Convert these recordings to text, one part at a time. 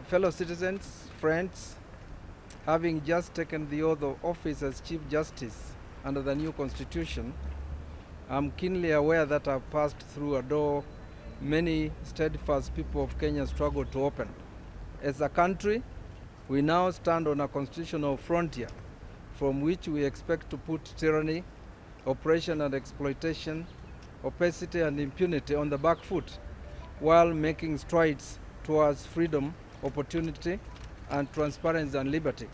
Fellow citizens, friends, having just taken the oath of office as Chief Justice under the new Constitution, I'm keenly aware that I've passed through a door many steadfast people of Kenya struggle to open. As a country, we now stand on a constitutional frontier from which we expect to put tyranny, oppression and exploitation, opacity and impunity on the back foot, while making strides towards freedom, opportunity, and transparency and liberty.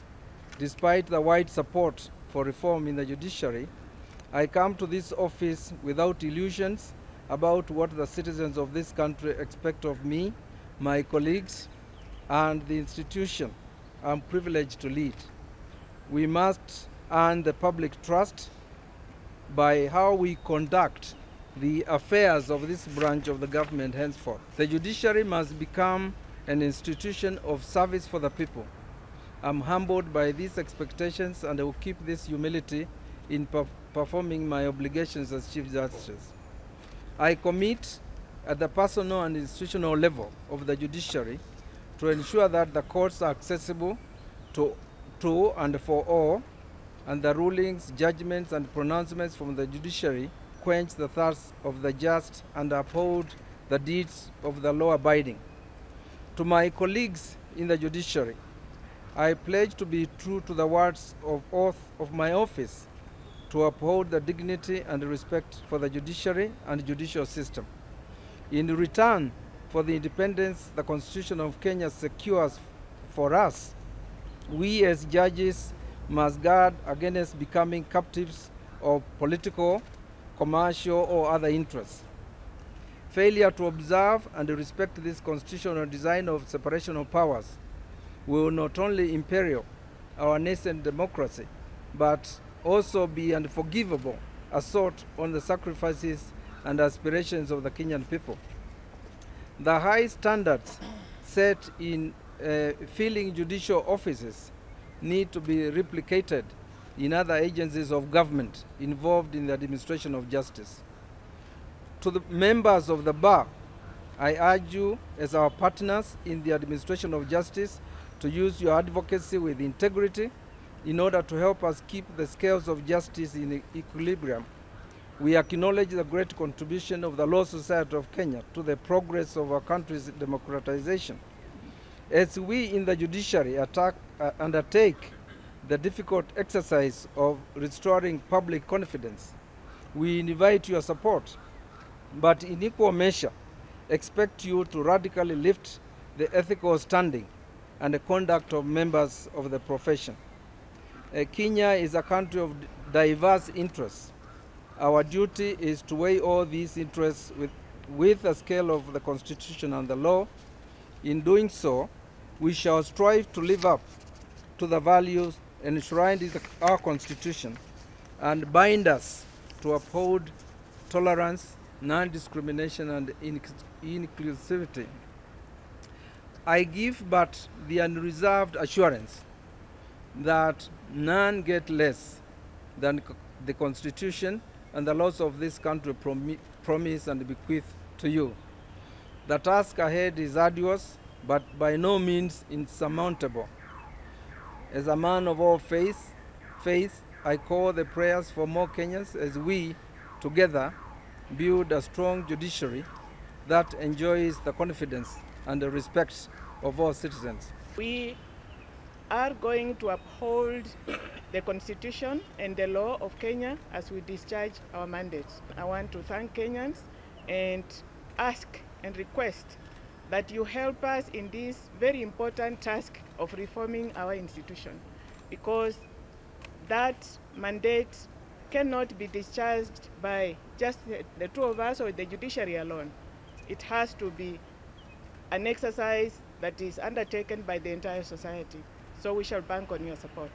Despite the wide support for reform in the judiciary, I come to this office without illusions about what the citizens of this country expect of me, my colleagues, and the institution I'm privileged to lead. We must earn the public trust by how we conduct the affairs of this branch of the government henceforth. The judiciary must become an institution of service for the people. I'm humbled by these expectations, and I will keep this humility in performing my obligations as Chief Justice. I commit at the personal and institutional level of the judiciary to ensure that the courts are accessible to and for all, and the rulings, judgments, and pronouncements from the judiciary quench the thirst of the just and uphold the deeds of the law-abiding. To my colleagues in the judiciary, I pledge to be true to the words of oath of my office, to uphold the dignity and respect for the judiciary and judicial system. In return for the independence the Constitution of Kenya secures for us, we as judges must guard against becoming captives of political, commercial, or other interests. Failure to observe and respect this constitutional design of separation of powers will not only imperil our nascent democracy, but also be an unforgivable assault on the sacrifices and aspirations of the Kenyan people. The high standards set in filling judicial offices need to be replicated in other agencies of government involved in the administration of justice. To the members of the bar, I urge you as our partners in the administration of justice to use your advocacy with integrity in order to help us keep the scales of justice in equilibrium. We acknowledge the great contribution of the Law Society of Kenya to the progress of our country's democratization. As we in the judiciary undertake the difficult exercise of restoring public confidence, we invite your support, but in equal measure expect you to radically lift the ethical standing and the conduct of members of the profession. Kenya is a country of diverse interests. Our duty is to weigh all these interests with the scale of the Constitution and the law. In doing so, we shall strive to live up to the values enshrined in our Constitution and bind us to uphold tolerance, non-discrimination, and inclusivity. I give but the unreserved assurance that none get less than the Constitution and the laws of this country promise and bequeath to you. The task ahead is arduous, but by no means insurmountable. As a man of all faith, I call the prayers for more Kenyans as we, together, build a strong judiciary that enjoys the confidence and the respect of all citizens. We are going to uphold the Constitution and the law of Kenya as we discharge our mandate. I want to thank Kenyans and ask and request that you help us in this very important task of reforming our institution, because that mandate cannot be discharged by just the two of us or the judiciary alone. It has to be an exercise that is undertaken by the entire society. So we shall bank on your support.